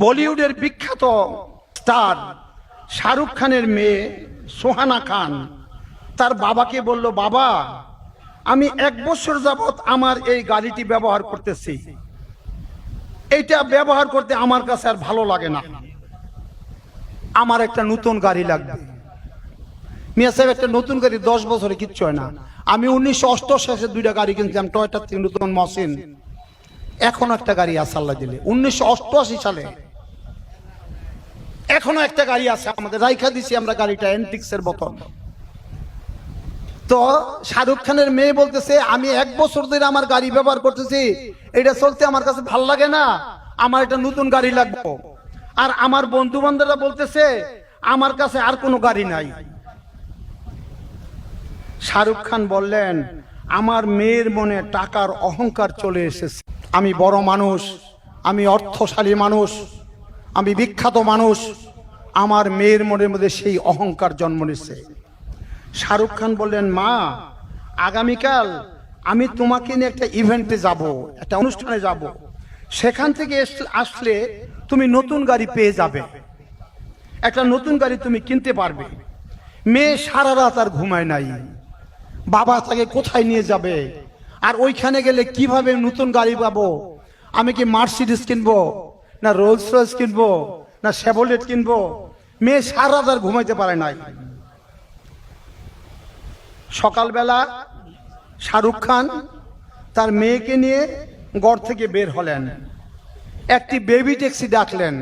বলিউডের বিখ্যাত স্টার শাহরুখ খানের মেয়ে সোহানা খান তার বাবাকে বলল, বাবা আমি 1 বছর যাবত আমার এই গাড়িটি ব্যবহার করতেছি, এইটা ব্যবহার করতে আমার কাছে আর ভালো লাগে না, আমার একটা নতুন গাড়ি লাগবে। মিয়া সাহেব, একটা নতুন গাড়ি 10 বছরে কিচ্ছু হয় না। আমি 1988 2টা গাড়ি কিনছিলাম, টয়োটা থেকে নতুন মসিন, এখনো একটা গাড়ি আছে আল্লাহ দিলে। 1988 সালে এখনো একটা গাড়ি আছে আমাদের, রাইখা দিছি আমরা গাড়িটা, এন্টিক্সের বোতল। তো শাহরুখ খানের মেয়ে বলতেছে, আমি 1 বছর ধরে আমার গাড়ি ব্যবহার করতেছি, এটা চলতে আমার কাছে ভাল লাগে না, আমার একটা নতুন গাড়ি লাগবে। আর আমার বন্ধু বান্ধবরা বলতেছে আমার কাছে আর কোনো গাড়ি নাই। শাহরুখ খান বললেন, আমার মেয়ের মনে টাকার অহংকার চলে এসেছে, আমি বড় মানুষ, আমি অর্থশালী মানুষ, আমি বিখ্যাত মানুষ, আমার মেয়ের মনের মধ্যে সেই অহংকার জন্ম নিচ্ছে। শাহরুখ খান বললেন, মা আগামীকাল আমি তোমাকে নিয়ে একটা ইভেন্টে যাব, একটা অনুষ্ঠানে যাব, সেখান থেকে আসলে তুমি নতুন গাড়ি পেয়ে যাবে, একটা নতুন গাড়ি তুমি কিনতে পারবে। মেয়ে সারা রাত আর ঘুমায় নাই, বাবা তাকে কোথায় নিয়ে যাবে, আর ওইখানে গেলে কিভাবে নতুন গাড়ি পাবো, আমি কি মার্সিডিজ কিনবো না রোলস রয়েস কিনবো না শেভরলেট কিনবো। মেয়ে সারা রাত আর ঘুমাইতে পারে নাই। সকালবেলা শাহরুখ খান তার মেয়েকে নিয়ে ঘর থেকে বের হলেন, একটি বেবি ট্যাক্সি ডাকলেন,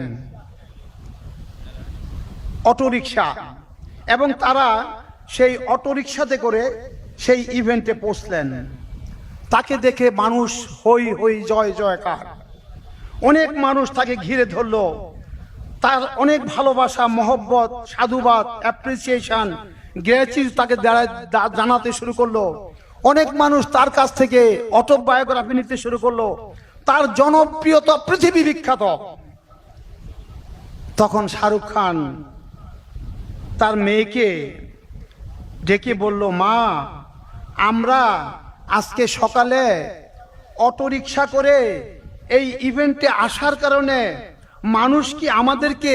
অটোরিকশা, এবং তারা সেই অটোরিকশাতে করে সেই ইভেন্টে পৌঁছলেন। তাকে দেখে মানুষ হই হই জয় জয়কার, অনেক মানুষ তাকে ঘিরে ধরলো, তার অনেক ভালোবাসা, মহব্বত, সাধুবাদ, অ্যাপ্রিসিয়েশন, গ্র্যাটিটিউড তাকে জানাতে শুরু করলো। অনেক মানুষ তার কাছ থেকে অটোবায়োগ্রাফি নিতে শুরু করলো, তার জনপ্রিয়তা পৃথিবী বিখ্যাত। তখন শাহরুখ খান তার মেয়েকে ডেকে বলল, মা আমরা আজকে সকালে অটোরিকশা করে এই ইভেন্টে আসার কারণে মানুষ কি আমাদেরকে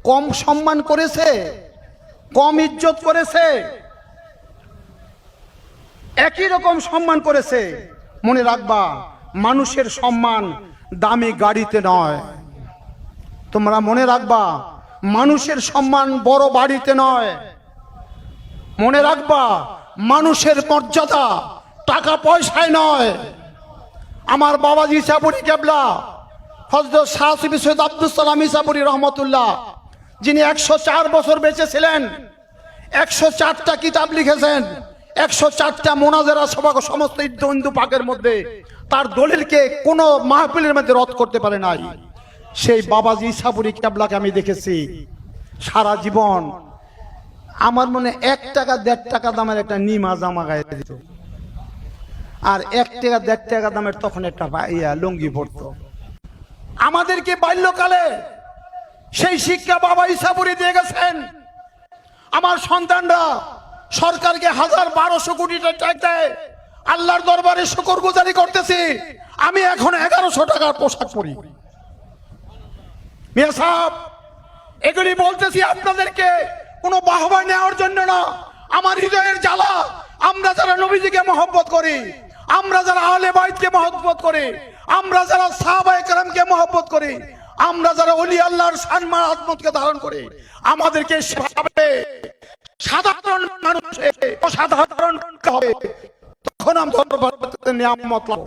কম সম্মান করেছে, কম ইজ্জত করেছে? একই রকম সম্মান করেছে। মনে রাখবা, মানুষের সম্মান দামি গাড়িতে নয়। তোমরা মনে রাখবা, মানুষের সম্মান বড় বাড়িতে নয়। মনে রাখবা, মানুষের মর্যাদা টাকা পয়সায় নয়। আমার বাবাজি ইসাপুরী কেবলা হযরত শাহ সুফি সৈয়দ আব্দুল সালাম ইসাপুরী রহমতুল্লাহ, যিনি 104 বছর বেঁচে ছিলেন, 104টা কিতাব লিখেছেন, 104টা মোনাজারা সভা, সমস্ত হিন্দু পাকের মধ্যে তার দলিলকে কোনো মাহফিলের মধ্যে রদ করতে পারে নাই। সেই বাবাজি ইসাপুরী কেবলাকে আমি দেখেছি সারা জীবন আমার মনে 1 টাকা 1.5 টাকা দামের একটা নিমা জামা গায়ে দিত, আর 1 টাকা 1.5 টাকা দামের তখন একটা লুঙ্গি পরতো। আমাদেরকে বাল্যকালে সেই শিক্ষা বাবা ইসাপুরী দিয়ে গেছেন। আমার সন্তানরা সরকারকে 1000-1200 কোটি টাকা দেয়, আল্লাহর দরবারে শুকরগুজারি করতেছি, আমি এখন 1100 টাকার পোশাক পরি। মিয়া সাহেব, এগুলি বলতেছি আপনাদেরকে কোনো বাহবা নেওয়ার জন্য না, আমার হৃদয়ের জ্বালা। আমরা যারা নবীজিকে মহব্বত করি, আমরা যারা আহলে বাইতকে মহব্বত করি, আমরা যারা সাহাবায়ে কেরামকে মহব্বত করি, আমরা যারা ওলি আল্লাহর সম্মান আজমতকে ধারণ করি, আমাদেরকে সেভাবে সাধারণ মানুষে অসাধারণ হবে। তখন আমরা নিয়ামত লাভ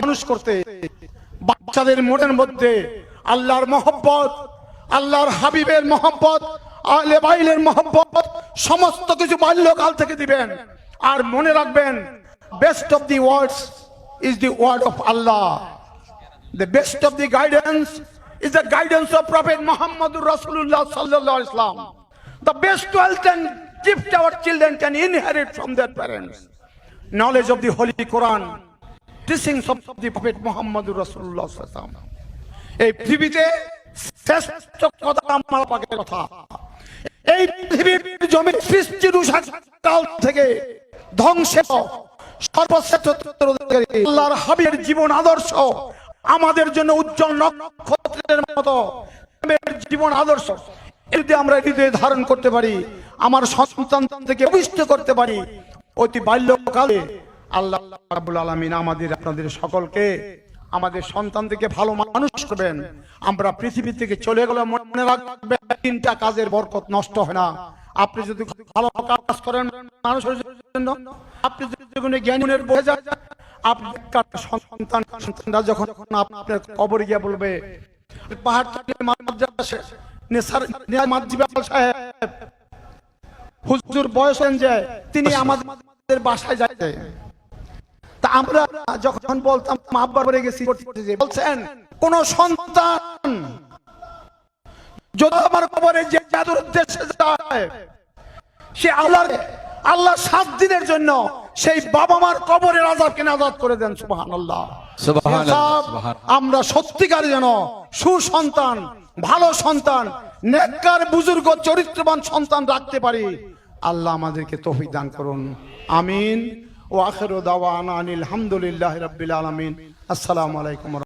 মানুষ করতে, বাচ্চাদের মনের মধ্যে আল্লাহর মহব্বত, আল্লাহর হাবিবের মহব্বত, আহলে বাইতের মহব্বত সমস্ত কিছু বাল্যকাল থেকে দিবেন। আর মনে রাখবেন, best of the words is the word of Allah, the best of the guidance is the guidance of Prophet Muhammadur Rasulullah sallallahu alaihi wasallam. The best wealth and gift our children can inherit from their parents, knowledge of the Holy Quran, teachings of the Prophet Muhammadur Rasulullah sallallahu alaihi wasallam. এই পৃথিবীতে শ্রেষ্ঠ কথা আমার পাকের কথা। এই পৃথিবীর জমি সৃষ্টির কাল থেকে ধ্বংসের সর্বশ্রেষ্ঠ আল্লাহর হাবিবের জীবন আদর্শ, আমাদের জন্য উজ্জ্বল নক্ষত্রের মতো জীবন আদর্শ যদি আমরা হৃদয়ে ধারণ করতে পারি, আমার সন্তান থেকে অভিষ্ট করতে পারি, অতি বাল্যকালে আল্লাহ রাব্বুল আলামিন আমাদের আপনাদের সকলকে আমাদের সন্তান থেকে ভালো মানুষ করবেন। আমরা পৃথিবী থেকে চলে গেলে মনে রাখবেন তিনটা কাজের বরকত নষ্ট হয় না। আপনি যদি ভালো কাজ করেন মানুষের জন্য, আপনি যদি জ্ঞানের বয়ে যান, আপনার সন্তানরা যখন আপনার কবরে গিয়ে বলবে পাহাড় থেকে হুজুর বয়স যায়, তিনি আমাদের বাসায় যায়। তা আমরা যখন বলতাম আব্বা করে গেছি, বলছেন কোন সন্তান যদি আমার কবরে যে জাদুর উদ্দেশ্যে যায়, সে আল্লাহ 7 দিনের জন্য সেই বাবা মার কবরের আযাবকে নাজাত করে দেন। সুবহানাল্লাহ, সুবহানাল্লাহ। আমরা সত্যিকার যেন সুসন্তান, ভালো সন্তান, নেককার বুজুর্গ চরিত্রবান সন্তান রাখতে পারি। আল্লাহ আমাদেরকে তৌফিক দান করুন, আমিন। ওয়া আখিরু দাওয়ানা আনিল হামদুলিল্লাহি রাব্বিল আলামিন। আসসালামু আলাইকুম।